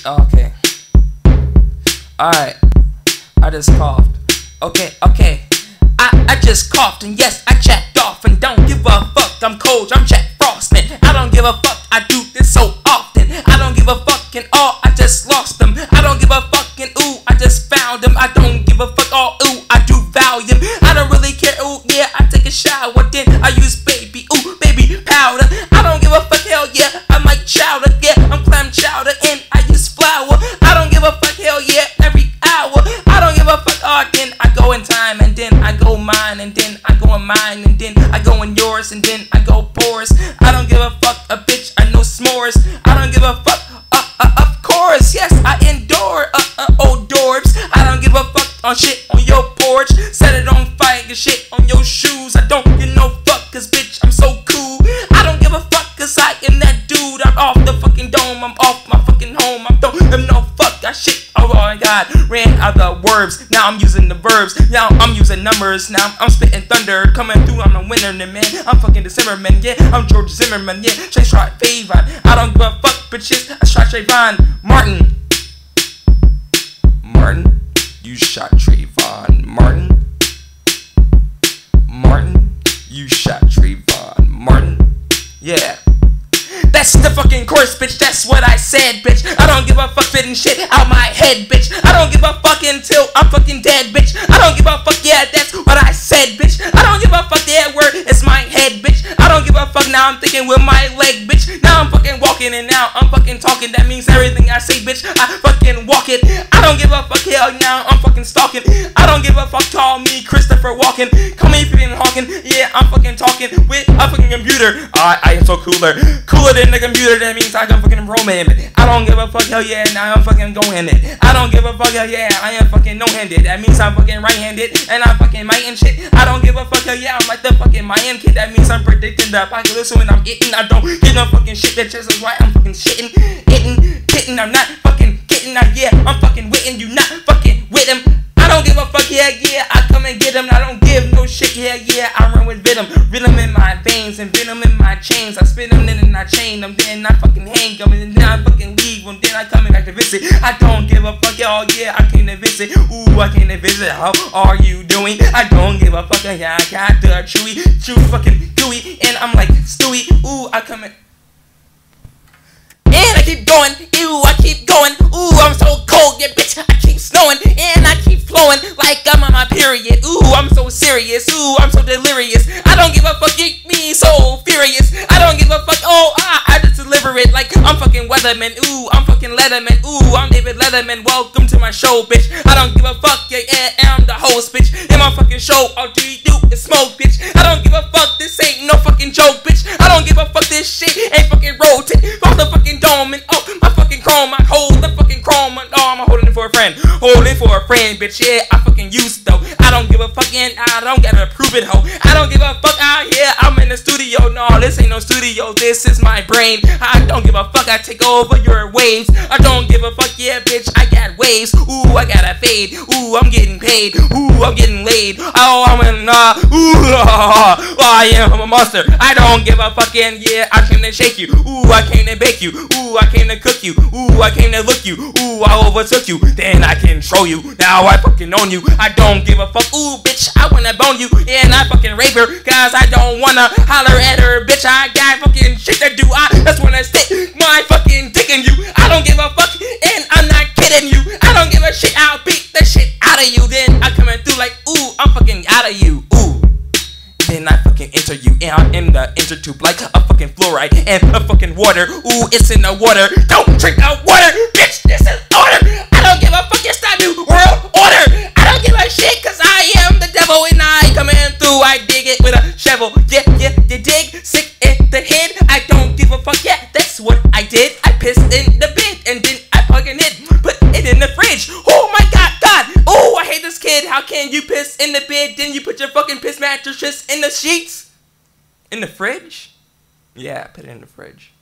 Okay. Alright. I just coughed. Okay. I just coughed, and yes, I checked off, and don't give a fuck. I'm cold, I'm Jack Frosting. I don't give a fuck, I do this so often. I don't give a fucking all, I just lost them. I don't give a fucking ooh, I just found them. I don't give a fuck all ooh, I do Valium. I don't really care, ooh, yeah, I take a shower, then I use baby powder. I don't give a fuck, hell yeah, I'm like chowder, yeah, I'm clam chowder, and I use flour. I don't give a fuck, hell yeah, every hour. I don't give a fuck, oh, then I go in time, and then I go mine, and then I go in mine, and then I go in yours, and then I go porous. I don't give a fuck, a bitch, I know s'mores. I don't give a fuck, of course, yes, I endure, old dorbs. I don't give a fuck on shit on your porch. Set it on fire, get shit on your shoes. I don't give no fuck, cause bitch, I'm so cool. I don't give a fuck, cause I am that dude. I'm off the fucking dome, I'm off my fucking home. I don't give no fuck, I shit, oh my god. Ran out the words, now I'm using the verbs. Now I'm using numbers, now I'm spitting thunder. Coming through, I'm the winner, man. I'm fucking Decemberman, yeah, I'm George Zimmerman, yeah. Chase Trot Favon, I don't give a fuck, bitches. I shot Trayvon Martin, you shot Trayvon Martin, you shot Trayvon Martin, yeah. That's the fucking course, bitch, that's what I said, bitch. I don't give a fuck fitting shit out my head, bitch. I don't give a fuck until I'm fucking dead, bitch. I don't give a fuck, yeah, that's what I said, bitch. I don't give a fuck, yeah, word is my head, bitch. I don't give a fuck, now I'm thinking with my leg, bitch. Now I'm fucking walking, and now I'm fucking talking. That means everything I say, bitch, I fucking walk it. I don't give a fuck, hell, now I'm fucking stalking. I don't give a fuck, call me Christopher Walken. Call me fucking Hawking, yeah, I'm fucking talking with a fucking computer. I am so cooler than the computer, that means I can fucking roman it. I don't give a fuck, hell yeah, now I'm fucking go-handed. I don't give a fuck, hell yeah, I am fucking no-handed. That means I'm fucking right-handed, and I'm fucking Mayan shit. I don't give a fuck, hell yeah, I'm like the fucking Mayan kid. That means I'm predicting the apocalypse when I'm eating. I don't give no fucking shit, that just is why I'm fucking shitting, hitting, I'm not fucking kidding. Yeah, I'm fucking witting, you not fucking with him. I don't give a fuck, yeah, I come and get him. I don't give no shit, yeah, I run with venom in my veins and venom in my chains. I spin them, then I chain them, then I fucking hang them, and then I fucking leave them, then I come back to visit. I don't give a fuck, y'all, yeah, I came to visit. Ooh, I came to visit, how are you doing? I don't give a fuck, yeah, I got the chewy fucking gooey, and I'm like Stewie. Ooh, I come in. And I keep going, ew, I keep going. Ooh, I'm so cold, yeah, bitch, I keep snowing, and I keep flowing like I'm on my period. Ooh, I'm so serious, ooh, I'm so delirious. I don't give a fuck, get me so furious. I don't give a fuck, oh, I just deliver it like I'm fucking Weatherman. Ooh, I'm fucking Letterman. Ooh, I'm David Letterman. Welcome to my show, bitch. I don't give a fuck, yeah, I'm the host, bitch. In my fucking show, all you do is smoke, bitch. I don't give a fuck, this ain't no fucking joke, bitch. I don't give a fuck, this shit ain't fucking rotate. Off the fucking dome and oh, my fucking chrome. I hold the fucking chrome and oh, I'm holding it for a friend. Holding for a friend, bitch, yeah, I fucking used though. I don't give a fuck and I don't gotta prove it, ho. I don't give a fuck out here, I'm in the studio. No, this ain't no studio, this is my brain. I don't give a fuck, I take over your waves. I don't give a fuck, yeah, bitch, I got waves. Ooh, I got a fade. Ooh, I'm getting paid. Ooh, I'm getting laid. Oh, I'm in, I am a monster. I don't give a fucking, yeah, I came to shake you. Ooh, I came to bake you. Ooh, I came to cook you. Ooh, I came to look you. Ooh, I overtook you. Then I control you. Now I fucking own you. I don't give a fuck. Ooh, bitch, I wanna bone you. And I fucking rape her, cause I don't wanna holler at her. Bitch, I got fucking shit to do. I just wanna stick my fucking dick in you. I don't give a fuck, and I'm not kidding you. I don't give a shit, I'll beat the shit out of you. Then I coming through like, ooh, I'm fucking out of you. Ooh. Then I fucking enter you, and I'm in the intertube like a fucking fluoride and a fucking water. Ooh, it's in the water. Don't drink the water, bitch. This is order. I don't give a fuck. It's the new world order. I don't give a shit, cause I am the devil, and I come in through. I dig it with a shovel. Yeah, you dig sick in the head. I don't give a fuck. Yeah, that's what I did. I pissed in the bed, and then I fucking put it in the fridge. Oh my god. Oh, I hate this kid. How can you piss in the bed, then you put your fucking piss mattress in the sheets? In the fridge? Yeah, put it in the fridge.